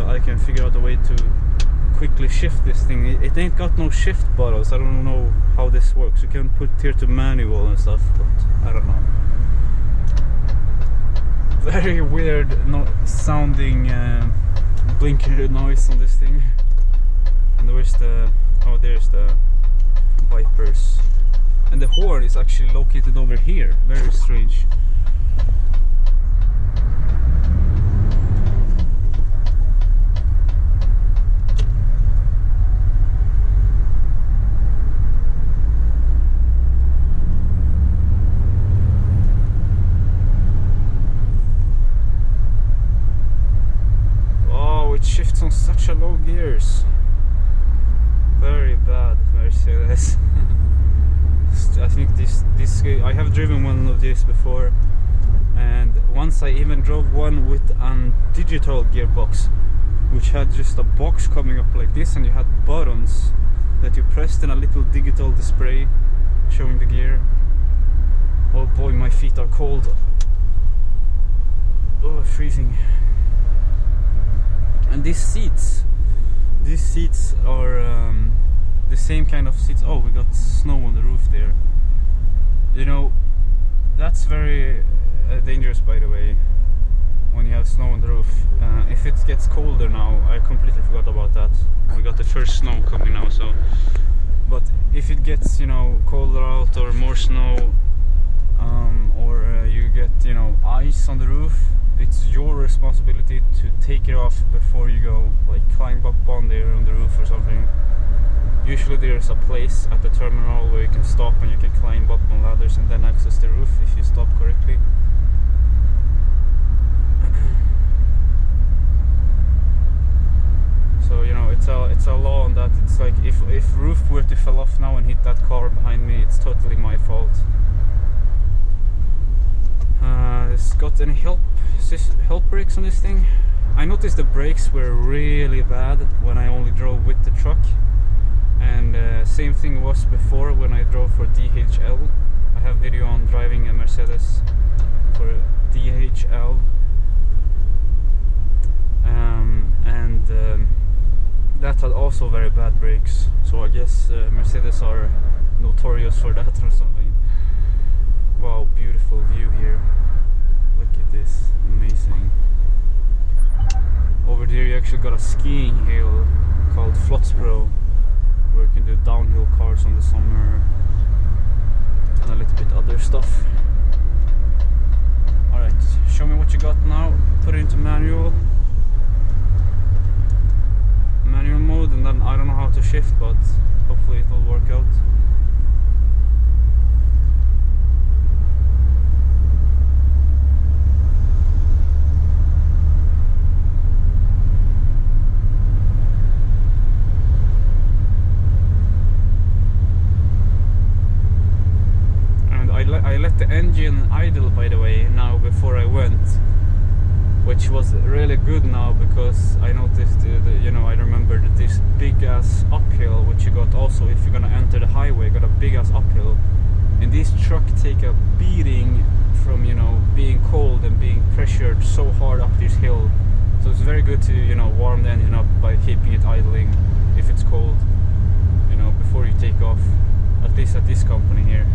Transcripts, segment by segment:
I can figure out a way to quickly shift this thing. It ain't got no shift buttons. I don't know how this works. You can put here to manual and stuff, but I don't know. Very weird sounding blinker noise on this thing. And where's the... oh, there's the wipers. And the horn is actually located over here. Very strange. It shifts on such a low gears. Very bad Mercedes. I think this I have driven one of these before, and once I even drove one with a digital gearbox, which had just a box coming up like this, and you had buttons that you pressed and a little digital display showing the gear. Oh boy, my feet are cold. Oh, freezing. And these seats are the same kind of seats. Oh, we got snow on the roof there. You know, that's very dangerous, by the way, when you have snow on the roof. If it gets colder now, I completely forgot about that. We got the first snow coming now, so. But if it gets, you know, colder out or more snow, or you get, you know, ice on the roof, it's your responsibility to take it off before you go, like climb up on there on the roof or something. Usually there's a place at the terminal where you can stop and you can climb up on ladders and then access the roof if you stop correctly. So, you know, it's a law on that. It's like if roof were to fall off now and hit that car behind me, it's totally my fault. It's got any help brakes on this thing. I noticed the brakes were really bad when I only drove with the truck, and same thing was before when I drove for DHL. I have video on driving a Mercedes for DHL, and that had also very bad brakes, so I guess Mercedes are notorious for that or something. Wow, beautiful view here. Look at this, amazing. Over there you actually got a skiing hill called Flotsbro, where you can do downhill cars on the summer and a little bit other stuff. Alright, show me what you got now. Put it into manual mode, and then I don't know how to shift, but hopefully it will work out. I let the engine idle, by the way, now before I went, which was really good now, because I noticed, you know, I remembered this big ass uphill, which you got also if you're gonna enter the highway, got a big ass uphill, and these trucks take a beating from, you know, being cold and being pressured so hard up this hill. So it's very good to, you know, warm the engine up by keeping it idling if it's cold, you know, before you take off, at least at this company here.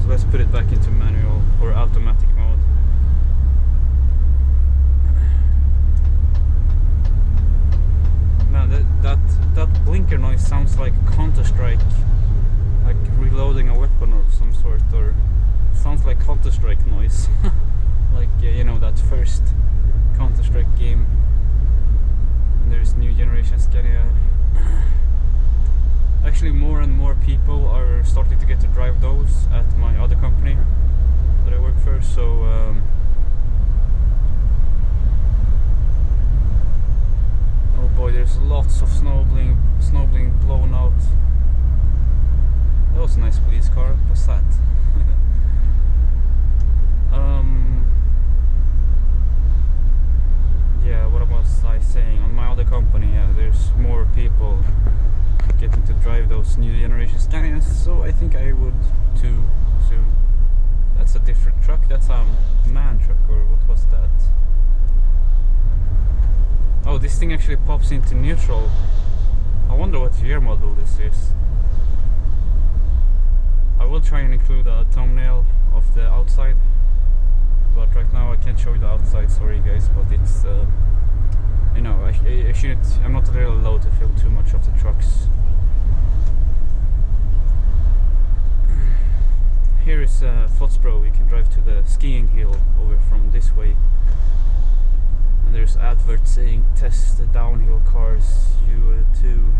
So let's put it back into manual or automatic mode. Man, that blinker noise sounds like Counter-Strike, like reloading a weapon of some sort, or sounds like Counter-Strike noise. Like, you know, that first Counter-Strike game. And there's new generation Scania. Actually, more and more people are starting to get to drive those at my other company that I work for, so oh boy, there's lots of snow being blown out. That was a nice police car. What's that? Yeah, what was I saying? On my other company, yeah, there's more people getting to drive those new generation Scanias, so I think I would too soon. That's a different truck. That's a MAN truck, or what was that? this thing actually pops into neutral. I wonder what year model this is. I will try and include a thumbnail of the outside, but right now I can't show you the outside, sorry guys, but it's you know, I shouldn't, I'm not really allowed to film too much of the trucks. Here is Foxborough. You can drive to the skiing hill over from this way, and there's adverts saying test the downhill cars, you too.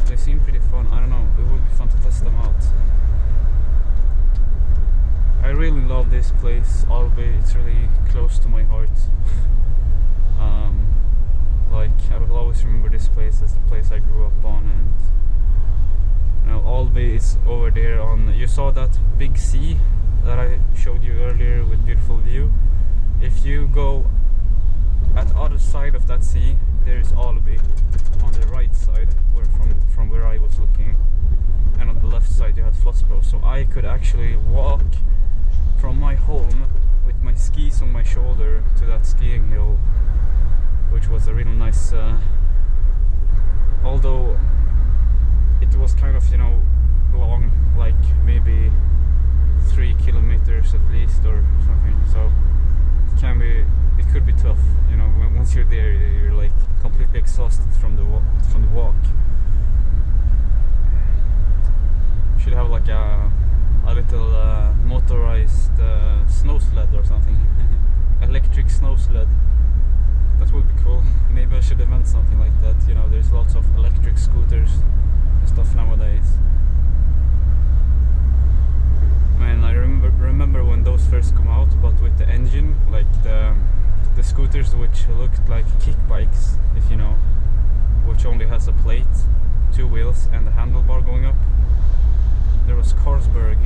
They seem pretty fun. I don't know, it would be fun to test them out. I really love this place, albeit it's really close to my heart. Like, I will always remember this place as the place I grew up on, and you know, albeit it's over there on, you saw that big sea that I showed you earlier with beautiful view. If you go at the other side of that sea, there is Alby on the right side, where from where I was looking, and on the left side you had Flotsbro. So I could actually walk from my home with my skis on my shoulder to that skiing hill, which was a really nice, although it was kind of, you know, long, like maybe 3 kilometers at least or something, so it could be tough, you know, once you're there you're like completely exhausted from the walk. Should have like a little motorized snow sled or something. Electric snow sled. That would be cool. Maybe I should invent something like that. You know, there's lots of electric scooters and stuff nowadays. Man, I remember when those first come out, but with the engine, like the scooters which looked like kick bikes, if you know, which only has a plate, 2 wheels and a handlebar going up. There was Carlsberg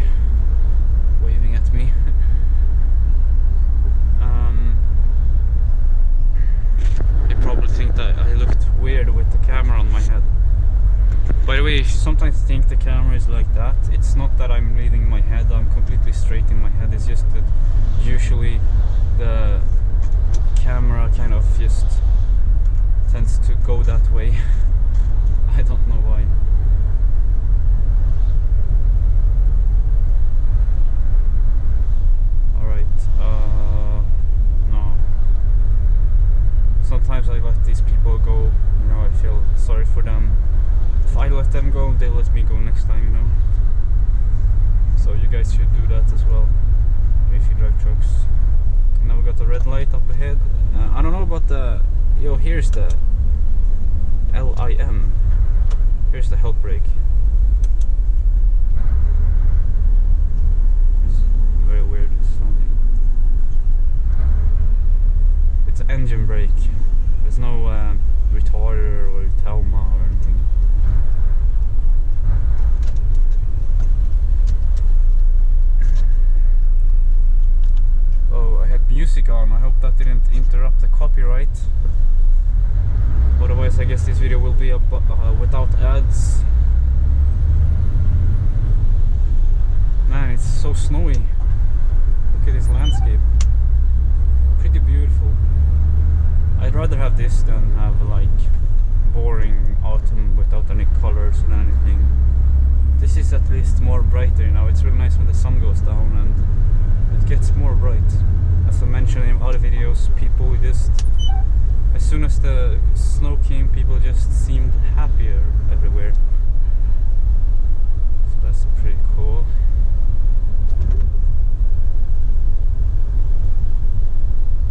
waving at me. You probably think that I looked weird with the camera on my head. By the way, if you sometimes think the camera is like that, it's not that I'm leaning my head, I'm completely straight in my head. It's just that usually the camera kind of just tends to go that way. I don't know why. No. Sometimes I let these people go, you know, I feel sorry for them. If I let them go, they let me go next time, you know. So you guys should do that as well, if you drive trucks. Now we got the red light up ahead. I don't know about the, yo, here's the LIM. Here's the help brake. It's very weird sounding. It's an engine brake. There's no retarder or Telma or anything. Oh, I had music on. I hope that didn't interrupt the copyright. Otherwise, I guess this video will be without ads. Man, it's so snowy. Look at this landscape. Pretty beautiful. I'd rather have this than have like boring autumn without any colors or anything. This is at least more brighter, you know. It's really nice when the sun goes down and it gets more bright. As I mentioned in other videos, people just, as soon as the snow came, people just seemed happier everywhere. So that's pretty cool.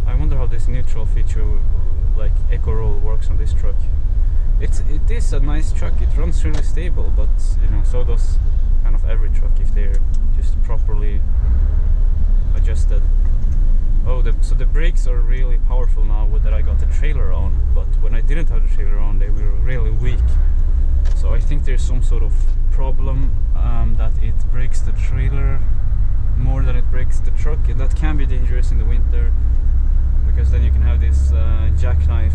I wonder how this neutral feature, like eco roll, works on this truck. It is a nice truck. It runs really stable, but you know, so does kind of every truck if they're just properly adjusted. Oh, so the brakes are really powerful now that I got the trailer on, but when I didn't have the trailer on, they were really weak. So I think there's some sort of problem that it breaks the trailer more than it breaks the truck, and that can be dangerous in the winter, because then you can have this jackknife.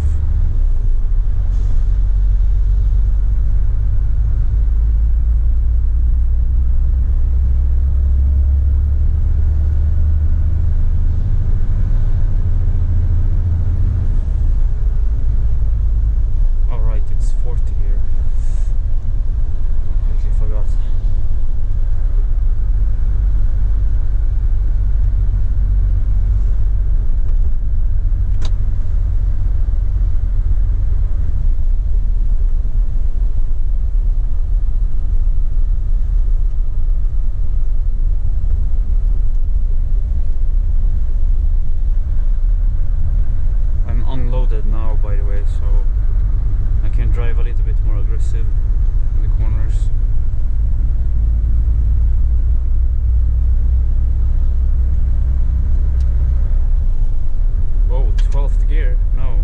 12th gear? No.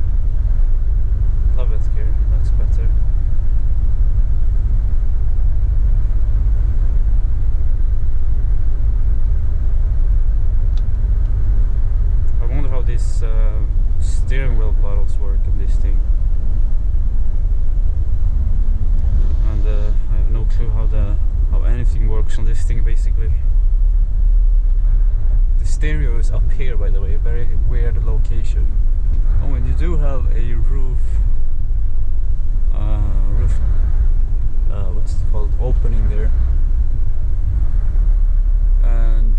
11th gear, that's better. I wonder how these steering wheel bottles work in this thing. And I have no clue how anything works on this thing basically. The stereo is up here, by the way, a very weird location. Oh, and you do have a roof, what's it called, opening there. And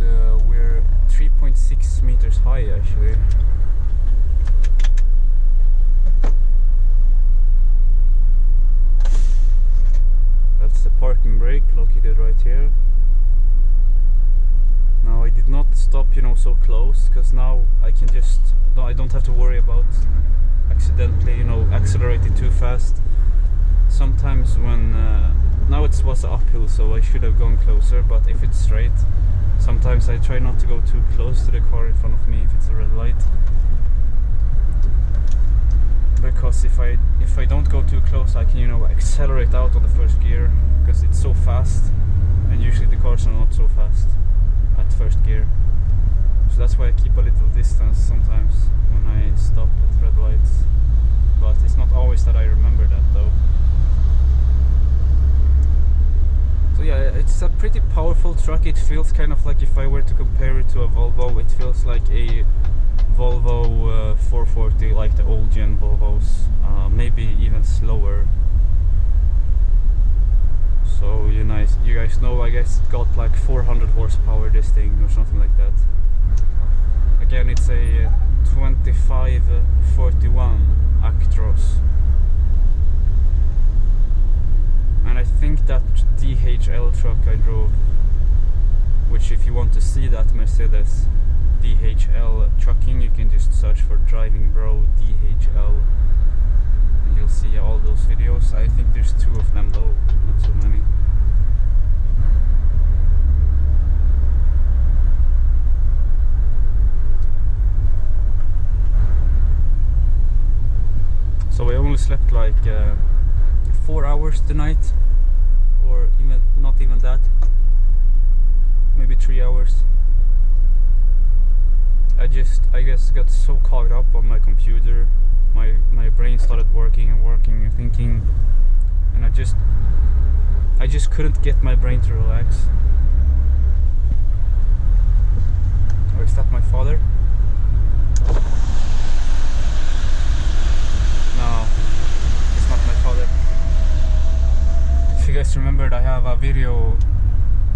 we're 3.6 meters high actually. That's the parking brake located right here. Now I did not stop, you know, so close, because now I can I don't have to worry about accidentally, you know, accelerating too fast. Sometimes when now it was uphill, so I should have gone closer, but if it's straight, sometimes I try not to go too close to the car in front of me if it's a red light, because if I don't go too close, I can, you know, accelerate out on the first gear, because it's so fast, and usually the cars are not so fast at first gear. So that's why I keep a little distance sometimes when I stop at red lights, but it's not always that I remember that though. So yeah, it's a pretty powerful truck. It feels kind of like, if I were to compare it to a Volvo, it feels like a Volvo 440, like the old gen Volvos, maybe even slower. So you guys know, I guess it got like 400 horsepower, this thing, or something like that. Again, it's a 2541 actros. And I think that DHL truck I drove, which if you want to see that Mercedes DHL trucking, you can just search for Driving Bro DHL and you'll see all those videos. I think there's 2 of them though, not so many. So I only slept like 4 hours tonight, or even not even that, maybe 3 hours. I guess got so caught up on my computer, my brain started working and thinking, and I just couldn't get my brain to relax. Or is that my father? No, it's not my father. If you guys remembered, I have a video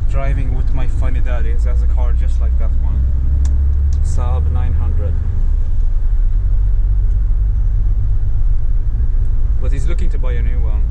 driving with my funny daddy. It has a car just like that one, Saab 900. But he's looking to buy a new one.